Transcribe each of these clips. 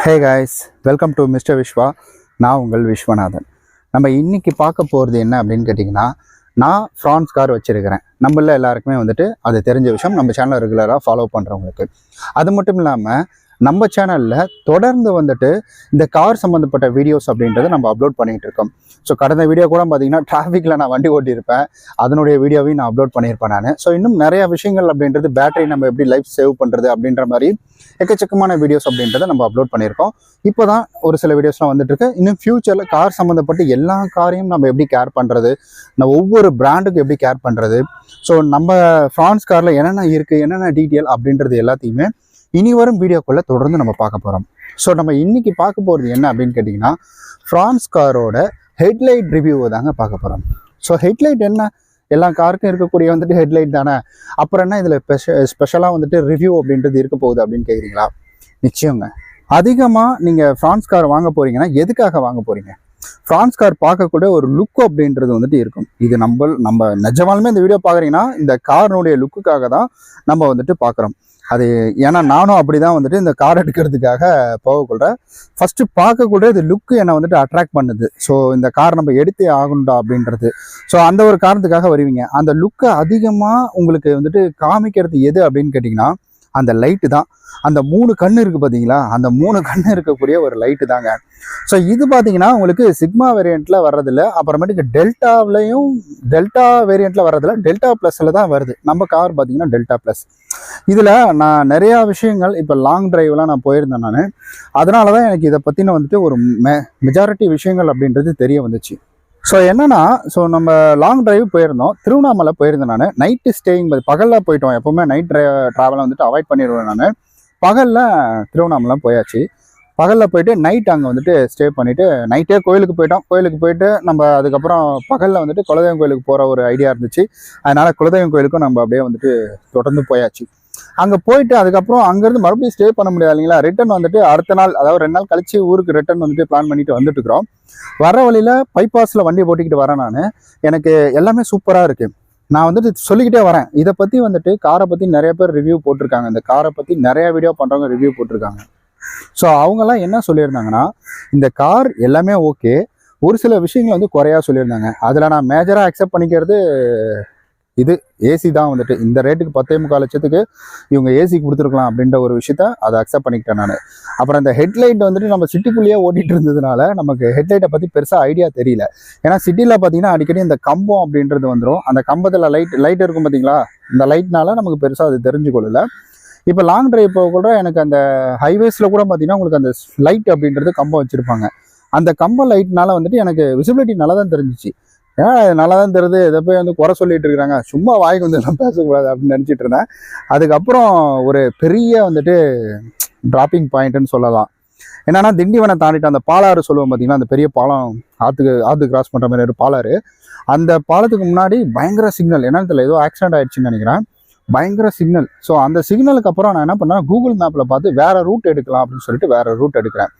Hey guys, welcome to Mr. Vishwa. நான் உங்கள் விஸ்வநாதன். நம்ம இன்னைக்கு பார்க்க போகிறது என்ன அப்படின்னு கேட்டிங்கன்னா, நான் ஃப்ரான்ஸ் கார் வச்சுருக்கிறேன். நம்மள எல்லாருக்குமே வந்துட்டு அது தெரிஞ்ச விஷயம், நம்ம சேனலை ரெகுலராக ஃபாலோ பண்ணுறவங்களுக்கு. அது மட்டும் இல்லாமல் நம்ம சேனலில் தொடர்ந்து வந்துட்டு இந்த கார் சம்மந்தப்பட்ட வீடியோஸ் அப்படின்றத நம்ம அப்லோட் பண்ணிகிட்டு இருக்கோம். ஸோ கடந்த வீடியோ கூட பார்த்தீங்கன்னா டிராஃபிக்கில் நான் வண்டி ஓட்டியிருப்பேன், அதனுடைய வீடியோவையும் நான் அப்லோட் பண்ணியிருப்பேன் நான். ஸோ இன்னும் நிறையா விஷயங்கள் அப்படின்றது, பேட்டரி நம்ம எப்படி லைஃப் சேவ் பண்ணுறது அப்படின்ற மாதிரி எக்கச்சக்கமான வீடியோஸ் அப்படின்றத நம்ம அப்லோட் பண்ணியிருக்கோம். இப்போ தான் ஒரு சில வீடியோஸ்லாம் வந்துட்டு இருக்கு. இன்னும் ஃபியூச்சரில் கார் சம்மந்தப்பட்டு எல்லா காரையும் நம்ம எப்படி கேர் பண்ணுறது, நம்ம ஒவ்வொரு பிராண்டுக்கு எப்படி கேர் பண்ணுறது, ஸோ நம்ம ஃப்ரான்ஸ் காரில் என்னென்ன இருக்குது, என்னென்ன டீட்டெயில் அப்படின்றது எல்லாத்தையுமே இனி வரும் வீடியோக்குள்ளே தொடர்ந்து நம்ம பார்க்க போகிறோம். ஸோ நம்ம இன்றைக்கி பார்க்க போகிறது என்ன அப்படின்னு கேட்டிங்கன்னா, ஃப்ரான்ஸ் காரோட ஹெட்லைட் ரிவ்யூவை தாங்க பார்க்க போகிறோம். ஸோ ஹெட்லைட் என்ன, எல்லா காருக்கும் இருக்கக்கூடிய வந்துட்டு ஹெட்லைட் தானே, அப்புறம் என்ன இதில் ஸ்பெஷலாக வந்துட்டு ரிவ்யூ அப்படின்றது இருக்க போகுது அப்படின்னு கேட்குறீங்களா? நிச்சயங்க. அதிகமாக நீங்கள் ஃப்ரான்ஸ் கார் வாங்க போகிறீங்கன்னா எதுக்காக வாங்க போகிறீங்க? ஃப்ரான்ஸ் கார் பார்க்கக்கூடிய ஒரு லுக் அப்படின்றது வந்துட்டு இருக்கும். இது நம்ம நிஜமாலுமே இந்த வீடியோ பார்க்குறீங்கன்னா இந்த காரினுடைய லுக்குக்காக தான் நம்ம வந்துட்டு பார்க்குறோம். அது ஏன்னா நானும் அப்படி தான் வந்துட்டு இந்த கார் எடுக்கிறதுக்காக போகக்கூடாது. ஃபஸ்ட்டு பார்க்கக்கூட இது லுக்கு என்னை வந்துட்டு அட்ராக்ட் பண்ணுது. ஸோ இந்த கார் நம்ம எடுத்தே ஆகணும்டா அப்படின்றது. ஸோ அந்த ஒரு காரணத்துக்காக வருவீங்க. அந்த லுக்கை அதிகமாக உங்களுக்கு வந்துட்டு காமிக்கிறது எது அப்படின்னு கேட்டிங்கன்னா, அந்த லைட்டு தான். அந்த 3 கண்ணு இருக்குது பார்த்தீங்களா, அந்த 3 கண்ணு இருக்கக்கூடிய ஒரு லைட்டு தாங்க. ஸோ இது பார்த்தீங்கன்னா உங்களுக்கு சிக்மா வேரியண்ட்டில் வர்றதில்ல, அப்புறமேட்டுக்கு டெல்டா வேரியண்ட்டில் வர்றதில்ல, டெல்டா ப்ளஸில் தான் வருது. நம்ம கார் பார்த்தீங்கன்னா டெல்டா ப்ளஸ். இதில் நான் நிறையா விஷயங்கள் இப்போ லாங் டிரைவ்லாம் நான் போயிருந்தேன் நான். அதனால தான் எனக்கு இதை பற்றின வந்துட்டு ஒரு மெஜாரிட்டி விஷயங்கள் அப்படின்றது தெரிய வந்துச்சு. ஸோ என்னன்னா, ஸோ நம்ம லாங் டிரைவ் போயிருந்தோம், திருவண்ணாமலை போயிருந்தேன் நான். நைட்டு ஸ்டேயிங், பகலில் போயிட்டோம். எப்போவுமே நைட் ட்ராவலை வந்துட்டு அவாய்ட் பண்ணிடுவேன் நான். பகலில் திருவண்ணாமலை போயாச்சு. பகலில் போயிட்டு நைட் அங்கே வந்துட்டு ஸ்டே பண்ணிவிட்டு நைட்டே கோயிலுக்கு போயிட்டோம். கோயிலுக்கு போயிட்டு நம்ம அதுக்கப்புறம் பகலில் வந்துட்டு குலதெய்வம் கோயிலுக்கு போகிற ஒரு ஐடியா இருந்துச்சு. அதனால் குலதெய்வம் கோயிலுக்கும் நம்ம அப்படியே வந்துட்டு தொடர்ந்து போயாச்சு. அங்கே போயிட்டு அதுக்கப்புறம் அங்கேருந்து மறுபடியும் ஸ்டே பண்ண முடியாது இல்லைங்களா, ரிட்டன் வந்துட்டு அடுத்த நாள், அதாவது 2 நாள் கழிச்சு ஊருக்கு ரிட்டன் வந்துட்டு பிளான் பண்ணிட்டு வந்துட்டு இருக்கிறோம். வர வழியில் பைபாஸில் வண்டி போட்டிக்கிட்டு வரேன் நான். எனக்கு எல்லாமே சூப்பராக இருக்குது. நான் வந்துட்டு சொல்லிக்கிட்டே வரேன். இதை பற்றி வந்துட்டு காரை பற்றி நிறைய பேர் ரிவ்யூ போட்டிருக்காங்க, இந்த காரை பற்றி நிறைய வீடியோ பண்ணுறவங்க ரிவ்யூ போட்டிருக்காங்க. ஸோ அவங்கெல்லாம் என்ன சொல்லியிருந்தாங்கன்னா, இந்த கார் எல்லாமே ஓகே, ஒரு சில விஷயங்கள் வந்து குறையா சொல்லியிருந்தாங்க. அதில் நான் மேஜராக அக்செப்ட் பண்ணிக்கிறது இது ஏசி தான். வந்துட்டு இந்த ரேட்டுக்கு 10.25 லட்சத்துக்கு இவங்க ஏசி கொடுத்துருக்கலாம் அப்படின்ற ஒரு விஷயத்த அதை அக்செப்ட் பண்ணிக்கிட்டேன் நான். அப்புறம் இந்த ஹெட்லைட் வந்துட்டு நம்ம சிட்டிக்குள்ளேயே ஓட்டிகிட்டு இருந்ததுனால நமக்கு ஹெட்லைட்டை பற்றி பெருசாக ஐடியா தெரியல. ஏன்னா சிட்டியில் பார்த்தீங்கன்னா அடிக்கடி இந்த கம்பம் அப்படின்றது வந்துடும். அந்த கம்பத்தில் லைட் இருக்கும் பார்த்தீங்களா, இந்த லைட்னால நமக்கு பெருசாக அது தெரிஞ்சுக்கொள்ளல. இப்போ லாங் டிரைவ் போக கூட எனக்கு அந்த ஹைவேஸில் கூட பார்த்தீங்கன்னா உங்களுக்கு அந்த லைட் அப்படின்றது கம்பம் வச்சுருப்பாங்க. அந்த கம்பம் லைட்னால வந்துட்டு எனக்கு விசிபிலிட்டி நல்லா தான் தெரிஞ்சிச்சு. ஏன்னா நல்லா தான் தெரியுது, இதை போய் வந்து குறை சொல்லிட்டு இருக்கிறாங்க, சும்மா வாய்க்கு வந்து எல்லாம் பேசக்கூடாது அப்படின்னு நினச்சிட்டு இருந்தேன். அதுக்கப்புறம் ஒரு பெரிய வந்துட்டு டிராப்பிங் பாயிண்ட்டுன்னு சொல்லலாம். என்னன்னா, திண்டிவனை தாண்டிட்டு அந்த பாலாறு சொல்லுவோம் பார்த்தீங்கன்னா, அந்த பெரிய பாலம், ஆற்று கிராஸ் பண்ணுற மாதிரி ஒரு பாலாறு. அந்த பாலத்துக்கு முன்னாடி பயங்கர சிக்னல், என்னன்னு தெரியல, ஏதோ ஆக்சிடென்ட் ஆயிடுச்சுன்னு நினைக்கிறேன், பயங்கர சிக்னல். ஸோ அந்த சிக்னலுக்கு அப்புறம் நான் என்ன பண்ணேன், கூகுள் மேப்பில் பார்த்து வேறு ரூட் எடுக்கலாம் அப்படின்னு சொல்லிட்டு வேறு ரூட் எடுக்கிறேன்.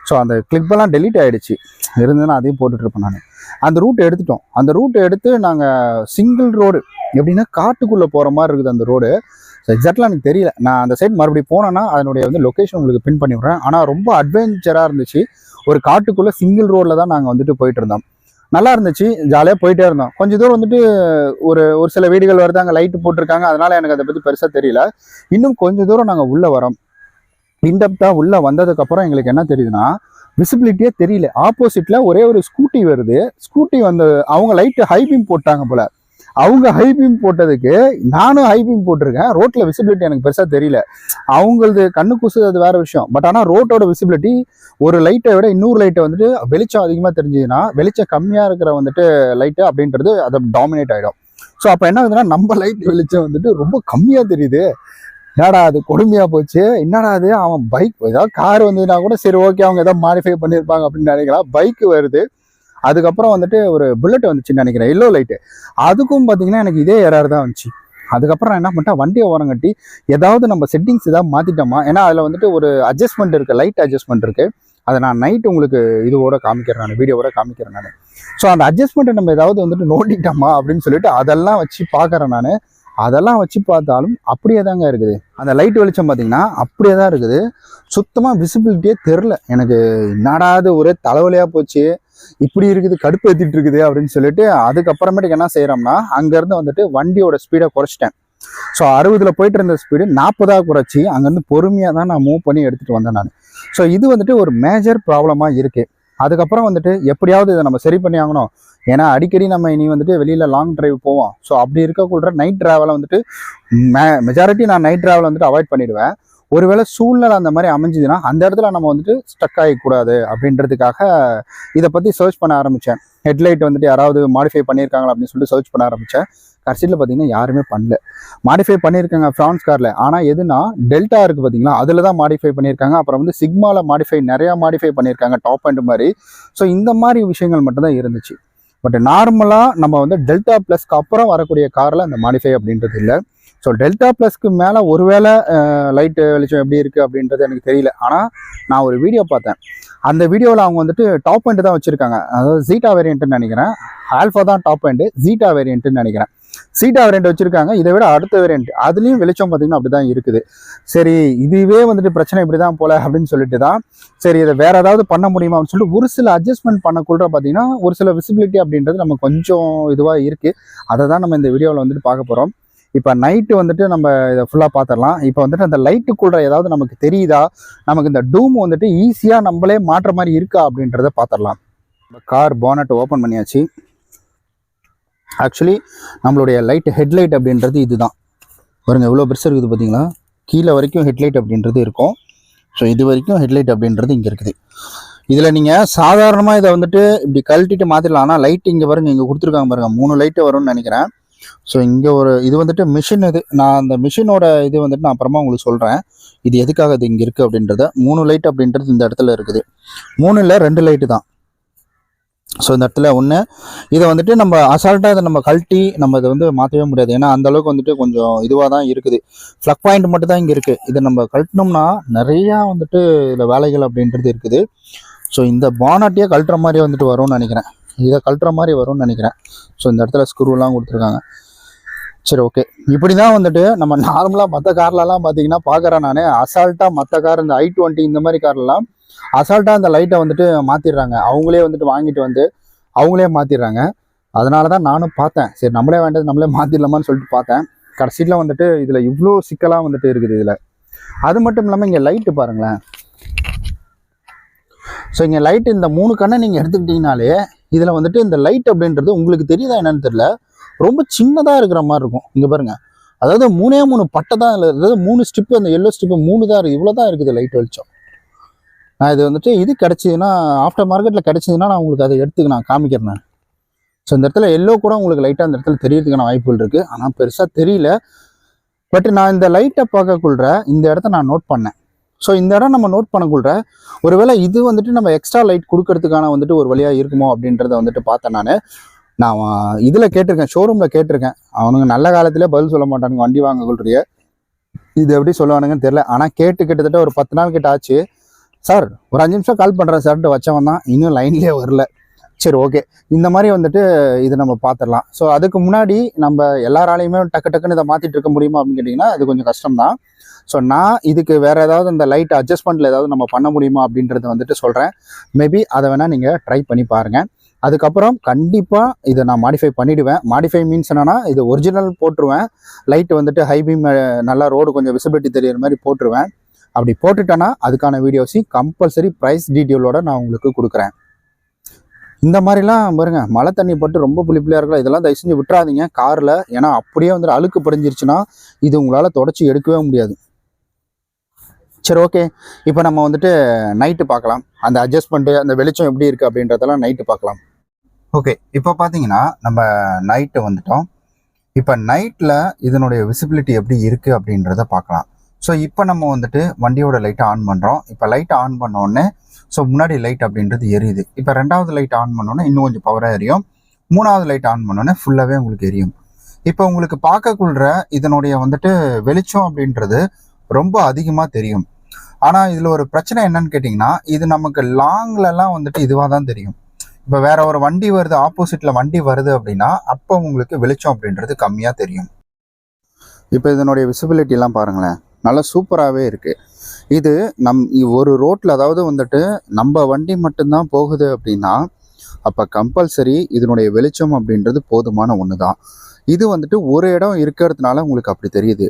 ஸோ அந்த கிளிப்பெல்லாம் டெலீட் ஆகிடுச்சு, இருந்ததுன்னா அதையும் போட்டுட்ருப்பேன் நான். அந்த ரூட் எடுத்துட்டோம். அந்த ரூட் எடுத்து நாங்கள் சிங்கிள் ரோடு, எப்படின்னா காட்டுக்குள்ளே போகிற மாதிரி இருக்குது அந்த ரோடு. ஸோ எக்ஸாக்டாக எனக்கு தெரியல, நான் அந்த சைட் மறுபடியும் போனேன்னா அதனுடைய வந்து லொக்கேஷன் உங்களுக்கு பின் பண்ணி விட்றேன். ஆனால் ரொம்ப அட்வென்ச்சராக இருந்துச்சு. ஒரு காட்டுக்குள்ளே சிங்கிள் ரோடில் தான் நாங்கள் வந்துட்டு போயிட்டு இருந்தோம். நல்லா இருந்துச்சு, ஜாலியாக போயிட்டே இருந்தோம். கொஞ்சம் தூரம் வந்துட்டு ஒரு சில வீடுகள் வருது, அங்கே லைட்டு போட்டிருக்காங்க, அதனால் எனக்கு அதை பற்றி பெருசாக தெரியல. இன்னும் கொஞ்சம் தூரம் நாங்கள் உள்ளே வரோம். இன்டெப்த்தாக உள்ளே வந்ததுக்கப்புறம் எங்களுக்கு என்ன தெரியுதுன்னா, விசிபிலிட்டியே தெரியல. ஆப்போசிட்டில் ஒரே ஒரு ஸ்கூட்டி வருது. ஸ்கூட்டி வந்து அவங்க லைட்டு ஹை பீம் போட்டாங்க போல். அவங்க ஹை பீம் போட்டதுக்கு நானும் ஹை பீம் போட்டிருக்கேன். ரோட்டில் விசிபிலிட்டி எனக்கு பெருசாக தெரியல. அவங்களது கண்ணு கூசுது, அது வேறு விஷயம். பட் ஆனால் ரோட்டோட விசிபிலிட்டி ஒரு லைட்டை விட இன்னொரு லைட்டை வந்துட்டு வெளிச்சம் அதிகமாக தெரிஞ்சுதுன்னா, வெளிச்சம் கம்மியாக இருக்கிற வந்துட்டு லைட்டு அப்படின்றது அதை டாமினேட் ஆகிடும். ஸோ அப்போ என்ன ஆகுதுன்னா, நம்ம லைட் வெளிச்சம் வந்துட்டு ரொம்ப கம்மியாக தெரியுது. என்னடா அது கொடுமையாக போச்சு, என்னடா அது, அவன் பைக் ஏதாவது கார் வந்ததுன்னா கூட சரி ஓகே, அவங்க ஏதாவது மாடிஃபை பண்ணியிருப்பாங்க அப்படின்னு நினைக்கலாம். பைக்கு வருது. அதுக்கப்புறம் வந்துட்டு ஒரு புல்லட் வந்துச்சுன்னு நினைக்கிறேன், எல்லோ லைட்டு. அதுக்கும் பார்த்தீங்கன்னா எனக்கு இதே எரர் தான் வந்துச்சு. அதுக்கப்புறம் நான் என்ன பண்ணிட்டேன், வண்டியை ஓரம் கட்டி ஏதாவது நம்ம செட்டிங்ஸ் ஏதாவது மாற்றிட்டோமா, ஏன்னா அதில் வந்துட்டு ஒரு அட்ஜஸ்ட்மெண்ட் இருக்குது, லைட் அட்ஜஸ்ட்மெண்ட் இருக்குது. அதை நான் நைட்டு உங்களுக்கு இதுவோட காமிக்கிறேன், நான் வீடியோவோட காமிக்கிறேன் நான். ஸோ அந்த அட்ஜஸ்ட்மெண்ட்டை நம்ம ஏதாவது வந்துட்டு நோண்டிட்டோமா அப்படின்னு சொல்லிட்டு அதெல்லாம் வச்சு பார்க்குறேன் நான். அதெல்லாம் வச்சு பார்த்தாலும் அப்படியே தாங்க இருக்குது. அந்த லைட் வெளிச்சம் பார்த்தீங்கன்னா அப்படியே தான் இருக்குது. சுத்தமாக விசிபிலிட்டியே தெரில எனக்கு. என்னடாது ஒரே தலைவலியாக போச்சு, இப்படி இருக்குது, கடுப்பு ஏற்றிட்டு இருக்குது அப்படின்னு சொல்லிட்டு அதுக்கப்புறமேட்டுக்கு என்ன செய்கிறோம்னா அங்கேருந்து வந்துட்டு வண்டியோட ஸ்பீடை குறைச்சிட்டேன். ஸோ 60ல் போயிட்டு இருந்த ஸ்பீடு 40ஆக குறைச்சி அங்கேருந்து பொறுமையாக தான் நான் மூவ் பண்ணி எடுத்துகிட்டு வந்தேன் நான். ஸோ இது வந்துட்டு ஒரு மேஜர் ப்ராப்ளமாக இருக்குது. அதுக்கப்புறம் வந்துட்டு எப்படியாவது இதை நம்ம சரி பண்ணி ஆகணும். ஏன்னா அடிக்கடி நம்ம இனி வந்துட்டு வெளியில் லாங் டிரைவ் போவோம். ஸோ அப்படி இருக்கக்கூட நைட் ட்ராவலை வந்துட்டு மெஜாரிட்டி நான் நைட் ட்ராவலை வந்துட்டு அவாய்ட் பண்ணிடுவேன். ஒருவேளை சூழ்நிலை அந்த மாதிரி அமைஞ்சுதுன்னா அந்த இடத்துல நம்ம வந்துட்டு ஸ்டக் ஆகிக்கூடாது அப்படின்றதுக்காக இதை பற்றி சர்ச் பண்ண ஆரம்பித்தேன். ஹெட்லைட் வந்துட்டு யாராவது மாடிஃபை பண்ணியிருக்காங்களா அப்படின்னு சொல்லிட்டு சர்ச் பண்ண ஆரம்பித்தேன். கடைசியில் பார்த்தீங்கன்னா யாருமே பண்ணல. மாடிஃபை பண்ணியிருக்காங்க ஃப்ரான்ஸ் காரில், ஆனால் எதுனா டெல்டா இருக்குது பார்த்தீங்களா, அதில் தான் மாடிஃபை பண்ணியிருக்காங்க. அப்புறம் வந்து சிக்மாவில் நிறையா மாடிஃபை பண்ணியிருக்காங்க டாப் அண்ட் மாதிரி. ஸோ இந்த மாதிரி விஷயங்கள் மட்டும்தான் இருந்துச்சு. பட் நார்மலாக நம்ம வந்து டெல்டா ப்ளஸ்க்கு அப்புறம் வரக்கூடிய காரில் அந்த மாடிஃபை அப்படின்றது இல்லை. ஸோ டெல்டா ப்ளஸ்க்கு மேலே ஒருவேளை லைட்டு வெளிச்சம் எப்படி இருக்குது அப்படின்றது எனக்கு தெரியல. ஆனால் நான் ஒரு வீடியோ பார்த்தேன். அந்த வீடியோவில் அவங்க வந்துட்டு டாப் எண்டு தான் வச்சுருக்காங்க. அதாவது ஜீட்டா வேரியண்ட்டுன்னு நினைக்கிறேன். ஆல்ஃபா தான் டாப் எண்டு, ஜீட்டா வேரியண்ட்டுன்னு நினைக்கிறேன். சீட்டா வேரியண்ட் வச்சுருக்காங்க. இதை விட அடுத்த வேரியண்ட் அதுலேயும் வெளிச்சம் பார்த்திங்கன்னா அப்படி தான் இருக்குது. சரி இதுவே வந்துட்டு பிரச்சனை இப்படி தான் போல அப்படின்னு சொல்லிட்டு தான் சரி இதை வேறு ஏதாவது பண்ண முடியுமா அப்படின்னு சொல்லிட்டு ஒரு சில அட்ஜஸ்ட்மெண்ட் பண்ணக்குள்ள பார்த்தீங்கன்னா ஒரு சில விசிபிலிட்டி அப்படின்றது நம்ம கொஞ்சம் இதுவாக இருக்குது. அதை தான் நம்ம இந்த வீடியோவில் வந்துட்டு பார்க்க போகிறோம். இப்போ நைட்டு வந்துட்டு நம்ம இதை ஃபுல்லாக பார்த்துடலாம். இப்போ வந்துட்டு அந்த லைட்டுக்குள்ள ஏதாவது நமக்கு தெரியுதா, நமக்கு இந்த டூம் வந்துட்டு ஈஸியாக நம்மளே மாற்ற மாதிரி இருக்கா அப்படின்றத பார்த்துடலாம். கார் போனட் ஓப்பன் பண்ணியாச்சு. ஆக்சுவலி நம்மளுடைய லைட் ஹெட்லைட் அப்படின்றது இதுதான் பாருங்க, எவ்வளோ பெருசாக இருக்குது பார்த்தீங்களா. கீழே வரைக்கும் ஹெட்லைட் அப்படின்றது இருக்கும். ஸோ இது வரைக்கும் ஹெட்லைட் அப்படின்றது இங்கே இருக்குது. இதில் நீங்கள் சாதாரணமாக இதை வந்துட்டு இப்படி கழட்டிட்டு மாற்றிடலாம். ஆனால் லைட் இங்கே பாருங்க, இங்கே கொடுத்துருக்காங்க பாருங்கள், 3 லைட்டு வரும்னு நினைக்கிறேன். ஸோ இங்கே இது வந்துட்டு மிஷின். நான் அந்த மிஷினோட இது வந்துட்டு நான் அப்புறமா உங்களுக்கு சொல்கிறேன் இது எதுக்காக இது இங்கே இருக்குது அப்படின்றத. 3 லைட் அப்படின்றது இந்த இடத்துல இருக்குது. 3ல் 2 லைட்டு தான். ஸோ இந்த இடத்துல ஒன்று இதை வந்துட்டு நம்ம அசால்ட்டாக இதை நம்ம கழட்டி நம்ம இதை வந்து மாற்றவே முடியாது. ஏன்னா அந்தளவுக்கு வந்துட்டு கொஞ்சம் இதுவாக தான் இருக்குது. ஃப்ளக் பாயிண்ட் மட்டும் தான் இங்கே இருக்குது. இதை நம்ம கழட்டினோம்னா நிறையா வந்துட்டு இதில் வேலைகள் அப்படின்றது இருக்குது. ஸோ இந்த பானட்டையே கழட்டுற மாதிரி வந்துட்டு வரும்னு நினைக்கிறேன். இதை கழட்டுற மாதிரி வரும்னு நினைக்கிறேன். ஸோ இந்த இடத்துல ஸ்க்ரூலாம் கொடுத்துருக்காங்க. சரி ஓகே, இப்படி தான் வந்துட்டு நம்ம நார்மலாக மற்ற கார்லலாம் பார்த்தீங்கன்னா பார்க்குறேன் நான். அசால்ட்டாக மற்ற கார் இந்த i20 இந்த மாதிரி கார்லாம் அசால்ட்டாக அந்த லைட்டை வந்துட்டு மாற்றிடுறாங்க. அவங்களே வந்துட்டு வாங்கிட்டு வந்து அவங்களே மாற்றிடுறாங்க. அதனால தான் நானும் பார்த்தேன், சரி நம்மளே வேண்டது நம்மளே மாற்றிடலாமான்னு சொல்லிட்டு பார்த்தேன். கடைசியில் வந்துட்டு இதில் இவ்வளோ சிக்கலாக வந்துட்டு இருக்குது இதில். அது மட்டும் இல்லாமல் இங்கே லைட்டு பாருங்களேன். ஸோ இங்கே லைட்டு இந்த 3 கண்ணை நீங்கள் எடுத்துக்கிட்டிங்கனாலே இதில் வந்துட்டு இந்த லைட் அப்படின்றது உங்களுக்கு தெரியுதா என்னன்னு தெரியல, ரொம்ப சின்னதாக இருக்கிற மாதிரி இருக்கும். இங்கே பாருங்கள், அதாவது 3 பட்டை தான் இல்லை, அதாவது 3 ஸ்டிப்பு, அந்த எல்லோ ஸ்டிப்பு 3 தான் இருக்குது. இவ்வளோ தான் இருக்குது லைட் வெளிச்சம். நான் இது வந்துட்டு இது கிடச்சிதுன்னா ஆஃப்டர் மார்க்கெட்டில் கிடச்சிதுன்னா நான் உங்களுக்கு அதை நான் காமிக்கிறேன் நான். ஸோ இந்த இடத்துல எல்லோ கூட உங்களுக்கு லைட்டாக அந்த இடத்துல தெரியறதுக்கான வாய்ப்புகள் இருக்குது. ஆனால் பெருசாக தெரியல. பட் நான் இந்த லைட்டை பார்க்கக்குள்ள இந்த இடத்த நான் நோட் பண்ணேன். ஸோ இந்த இடம் நம்ம நோட் பண்ணக்குள்ள ஒருவேளை இது வந்துட்டு நம்ம எக்ஸ்ட்ரா லைட் கொடுக்கறதுக்கான வந்துட்டு ஒரு வழியாக இருக்குமோ அப்படின்றத வந்துட்டு பார்த்தேன் நான் இதில் கேட்டிருக்கேன், ஷோரூமில் கேட்டிருக்கேன். அவனுங்க நல்ல காலத்திலே பதில் சொல்ல மாட்டானுங்க. வண்டி வாங்கக்குள்றிய இது எப்படி சொல்லுவானுங்கன்னு தெரியல. ஆனால் கிட்டத்தட்ட ஒரு 10 நாள் கிட்ட ஆச்சு. சார் ஒரு 5 நிமிஷம் கால் பண்ணுறேன் சார்ட்டு வச்சவன் தான், இன்னும் லைன்லேயே வரல. சரி ஓகே, இந்த மாதிரி வந்துட்டு இது நம்ம பார்த்துடலாம். ஸோ அதுக்கு முன்னாடி நம்ம எல்லாராலையுமே டக்குன்னு இதை மாற்றிட்டு இருக்க முடியுமா அப்படின்னு கேட்டிங்கன்னா அது கொஞ்சம் கஷ்டம் தான். ஸோ நான் இதுக்கு வேறு ஏதாவது அந்த லைட் அட்ஜஸ்ட்மெண்ட்டில் ஏதாவது நம்ம பண்ண முடியுமா அப்படின்றத வந்துட்டு சொல்கிறேன். மேபி அதை வேணால் நீங்கள் ட்ரை பண்ணி பாருங்கள். அதுக்கப்புறம் கண்டிப்பாக இதை நான் மாடிஃபை பண்ணிவிடுவேன். மாடிஃபை மீன்ஸ் என்னென்னா இது ஒரிஜினல் போட்டுருவேன். லைட்டு வந்துட்டு ஹை பீம் நல்லா ரோடு கொஞ்சம் விசிபிலிட்டி தெரியிற மாதிரி போட்டுருவேன். அப்படி போட்டுட்டேன்னா அதுக்கான வீடியோஸையும் கம்பல்சரி ப்ரைஸ் டீட்டெயிலோட நான் உங்களுக்கு கொடுக்குறேன். இந்த மாதிரிலாம் பாருங்க, மழை தண்ணி பட்டு ரொம்ப புளிப்புலியாக இருக்கலாம். இதெல்லாம் தயவு செஞ்சு விட்டுறாதீங்க காரில். ஏன்னா அப்படியே வந்துட்டு அழுக்கு படிஞ்சிருச்சுன்னா இது உங்களால் தொடச்சி எடுக்கவே முடியாது. சரி ஓகே, இப்போ நம்ம வந்துட்டு நைட்டு பார்க்கலாம். அந்த அட்ஜஸ்ட்மெண்ட்டு அந்த வெளிச்சம் எப்படி இருக்குது அப்படின்றதெல்லாம் நைட்டு பார்க்கலாம். ஓகே, இப்போ பார்த்தீங்கன்னா நம்ம நைட்டு வந்துட்டோம். இப்போ நைட்டில் இதனுடைய விசிபிலிட்டி எப்படி இருக்குது அப்படின்றத பார்க்கலாம். ஸோ இப்போ நம்ம வந்துட்டு வண்டியோட லைட்டை ஆன் பண்ணுறோம். இப்போ லைட்டை ஆன் பண்ணோடனே ஸோ முன்னாடி லைட் அப்படின்றது எரியுது. இப்போ 2வது லைட் ஆன் பண்ணோன்னே இன்னும் கொஞ்சம் பவராக எரியும். 3வது லைட் ஆன் பண்ணோன்னே ஃபுல்லாகவே உங்களுக்கு எரியும். இப்போ உங்களுக்கு பார்க்கக்குள்ள இதனுடைய வந்துட்டு வெளிச்சம் அப்படின்றது ரொம்ப அதிகமாக தெரியும். ஆனால் இதில் ஒரு பிரச்சனை என்னன்னு கேட்டிங்கன்னா இது நமக்கு லாங்லலாம் வந்துட்டு இதுவாக தான் தெரியும். இப்போ வேற ஒரு வண்டி வருது, ஆப்போசிட்டில் வண்டி வருது அப்படின்னா அப்போ உங்களுக்கு வெளிச்சம் அப்படின்றது கம்மியாக தெரியும். இப்போ இதனுடைய விசிபிலிட்டிலாம் பாருங்களேன், நல்லா சூப்பராகவே இருக்குது. இது ஒரு ரோட்டில், அதாவது வந்துட்டு நம்ம வண்டி மட்டும்தான் போகுது அப்படின்னா அப்போ கம்பல்சரி இதனுடைய வெளிச்சம் அப்படின்றது போதுமான ஒன்று தான். இது வந்துட்டு ஒரு இடம் இருக்கிறதுனால உங்களுக்கு அப்படி தெரியுது.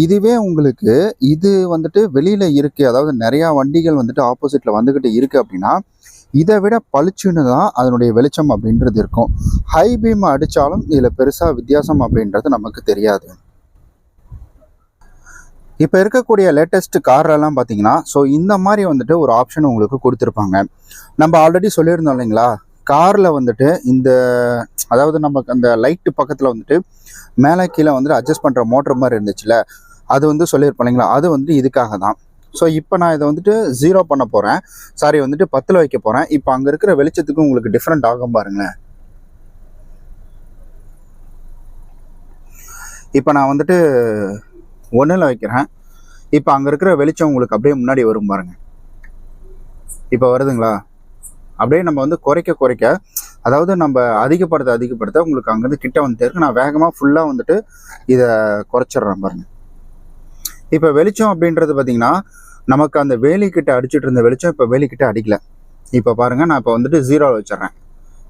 இதுவே உங்களுக்கு இது வந்துட்டு வெளியில் இருக்குது, அதாவது நிறையா வண்டிகள் வந்துட்டு ஆப்போசிட்டில் வந்துக்கிட்டு இருக்குது அப்படின்னா இதை விட பளிச்சுன்னு தான் அதனுடைய வெளிச்சம் அப்படின்றது இருக்கும். ஹை பீம் அடித்தாலும் இதில் பெருசாக வித்தியாசம் அப்படின்றது நமக்கு தெரியாது. இப்போ இருக்கக்கூடிய லேட்டஸ்ட் கார்லாம் பார்த்தீங்கன்னா, ஸோ இந்த மாதிரி வந்துட்டு ஒரு ஆப்ஷன் உங்களுக்கு கொடுத்துருப்பாங்க. நம்ம ஆல்ரெடி சொல்லியிருந்தோம் இல்லைங்களா, காரில் வந்துட்டு இந்த, அதாவது நமக்கு அந்த லைட்டு பக்கத்தில் வந்துட்டு மேலே கீழே வந்துட்டு அட்ஜஸ்ட் பண்ணுற மோட்டர் மாதிரி இருந்துச்சுல, அது வந்து சொல்லியிருப்போம் இல்லைங்களா, அது வந்துட்டு இதுக்காக தான். ஸோ இப்போ நான் இதை வந்துட்டு 0 பண்ண போகிறேன், சாரி வந்துட்டு 10 வைக்க போகிறேன். இப்போ அங்கே இருக்கிற வெளிச்சத்துக்கு உங்களுக்கு டிஃப்ரெண்ட் ஆகும் பாருங்களேன். இப்போ நான் வந்துட்டு 1ல் வைக்கிறேன். இப்போ அங்கே இருக்கிற வெளிச்சம் உங்களுக்கு அப்படியே முன்னாடி வரும் பாருங்கள். இப்போ வருதுங்களா? அப்படியே நம்ம வந்து குறைக்க, அதாவது நம்ம அதிகப்படுத்த உங்களுக்கு அங்கேருந்து கிட்ட வந்துட்டே இருக்கு. நான் வேகமாக ஃபுல்லாக வந்துட்டு இதை குறைச்சிட்றேன் பாருங்கள். இப்போ வெளிச்சம் அப்படின்றது பார்த்திங்கன்னா, நமக்கு அந்த வேலிக்கிட்ட அடிச்சுட்டு இருந்த வெளிச்சம் இப்போ வேலிக்கிட்ட அடிக்கல. இப்போ பாருங்கள், நான் இப்போ வந்துட்டு 0ல் வச்சிட்றேன்.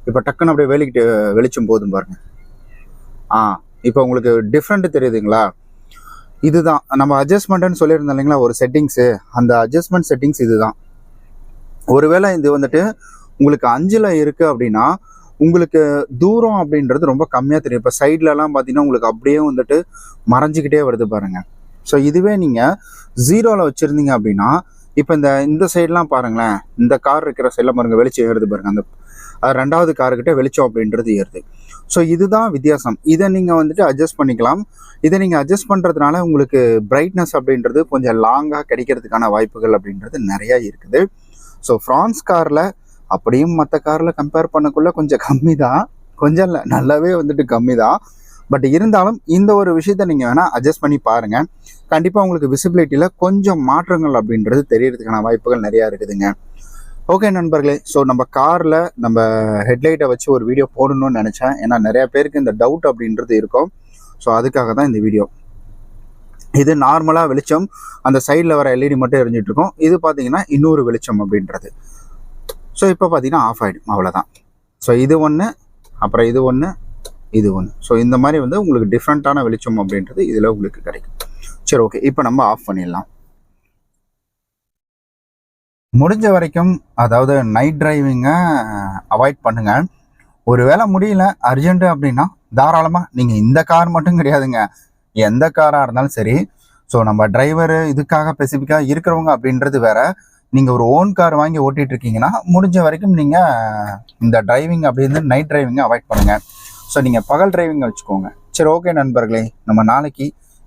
இப்போ டக்குன்னு அப்படியே வேலிக்கிட்ட வெளிச்சம் போதும் பாருங்கள். இப்போ உங்களுக்கு டிஃப்ரெண்ட்டு தெரியுதுங்களா? இதுதான் நம்ம அட்ஜஸ்ட்மெண்ட்டுன்னு சொல்லியிருந்தோம் இல்லைங்களா, ஒரு செட்டிங்ஸு, அந்த அட்ஜஸ்ட்மெண்ட் செட்டிங்ஸ் இதுதான். ஒருவேளை இது வந்துட்டு உங்களுக்கு 5ல் இருக்குது அப்படின்னா உங்களுக்கு தூரம் அப்படின்றது ரொம்ப கம்மியாக தெரியும். இப்போ சைட்லலாம் பார்த்தீங்கன்னா உங்களுக்கு அப்படியே வந்துட்டு மறைஞ்சிக்கிட்டே வருது பாருங்கள். ஸோ இதுவே நீங்கள் 0ல் வச்சுருந்தீங்க அப்படின்னா, இப்போ இந்த சைட்லாம் பாருங்களேன், இந்த கார் இருக்கிற சைடில் பாருங்கள் வெளிச்சம் ஏறுது பாருங்கள். அந்த 2வது காருக்கிட்ட வெளிச்சம் அப்படின்றது ஏறுது. ஸோ இதுதான் வித்தியாசம். இதை நீங்கள் வந்துட்டு அட்ஜஸ்ட் பண்ணிக்கலாம். இதை நீங்கள் அட்ஜஸ்ட் பண்ணுறதுனால உங்களுக்கு பிரைட்னஸ் அப்படின்றது கொஞ்சம் லாங்காக கிடைக்கிறதுக்கான வாய்ப்புகள் அப்படின்றது நிறையா இருக்குது. ஸோ ஃப்ரான்ஸ் காரில் அப்படியும் மற்ற காரில் கம்பேர் பண்ணக்குள்ளே கொஞ்சம் கம்மி தான், கொஞ்சம் இல்லை நல்லாவே வந்துட்டு கம்மி தான். பட் இருந்தாலும் இந்த ஒரு விஷயத்தை நீங்கள் வேணால் அட்ஜஸ்ட் பண்ணி பாருங்கள். கண்டிப்பாக உங்களுக்கு விசிபிலிட்டியில் கொஞ்சம் மாற்றங்கள் அப்படின்றது தெரியறதுக்கான வாய்ப்புகள் நிறையா இருக்குதுங்க. ஓகே நண்பர்களே, ஸோ நம்ம காரில் நம்ம ஹெட்லைட்டை வச்சு ஒரு வீடியோ போடணும்னு நினச்சேன். ஏன்னா நிறையா பேருக்கு இந்த டவுட் அப்படின்றது இருக்கும். ஸோ அதுக்காக தான் இந்த வீடியோ. இது நார்மலாக வெளிச்சம், அந்த சைடில் வர எல்இடி மட்டும் எரிஞ்சிட்ருக்கோம். இது பார்த்தீங்கன்னா இன்னொரு வெளிச்சம் அப்படின்றது. ஸோ இப்போ பார்த்தீங்கன்னா ஆஃப் ஆகிடும், அவ்வளோதான். ஸோ இது ஒன்று, அப்புறம் இது ஒன்று, இது ஒன்று. ஸோ இந்த மாதிரி வந்து உங்களுக்கு டிஃப்ரெண்ட்டான வெளிச்சம் அப்படின்றது இதில் உங்களுக்கு கிடைக்கும். சரி, ஓகே, இப்போ நம்ம ஆஃப் பண்ணிடலாம். முடிஞ்ச வரைக்கும் அதாவது நைட் டிரைவிங்கை அவாய்ட் பண்ணுங்கள். ஒரு வேளை முடியல, அர்ஜென்ட்டு அப்படின்னா தாராளமாக நீங்கள், இந்த கார் மட்டும் கிடையாதுங்க, எந்த காராக இருந்தாலும் சரி. ஸோ நம்ம டிரைவரு இதுக்காக ஸ்பெசிஃபிக்காக இருக்கிறவங்க அப்படின்றது வேற. நீங்கள் ஒரு ஓன் கார் வாங்கி ஓட்டிகிட்டு இருக்கீங்கன்னா முடிஞ்ச வரைக்கும் நீங்கள் இந்த டிரைவிங் அப்படின்னு நைட் டிரைவிங்கை அவாய்ட் பண்ணுங்கள். ஸோ நீங்கள் பகல் டிரைவிங்கை வச்சுக்கோங்க. சரி, ஓகே நண்பர்களே, நம்ம நாளைக்கு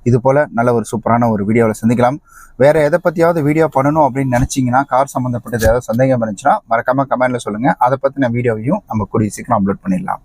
இது போல் நல்ல ஒரு சூப்பரான ஒரு வீடியோவில் சந்திக்கலாம். வேறு எதை பற்றியாவது வீடியோ பண்ணணும் அப்படின்னு நினச்சிங்கன்னா, கார் சம்மந்தப்பட்டது ஏதாவது சந்தேகம் இருந்துச்சுன்னா மறக்காமல் கமெண்ட்டில் சொல்லுங்கள். அதை பற்றின வீடியோவையும் நம்ம கூடிய சீக்கிரம் அப்லோட் பண்ணிடலாம்.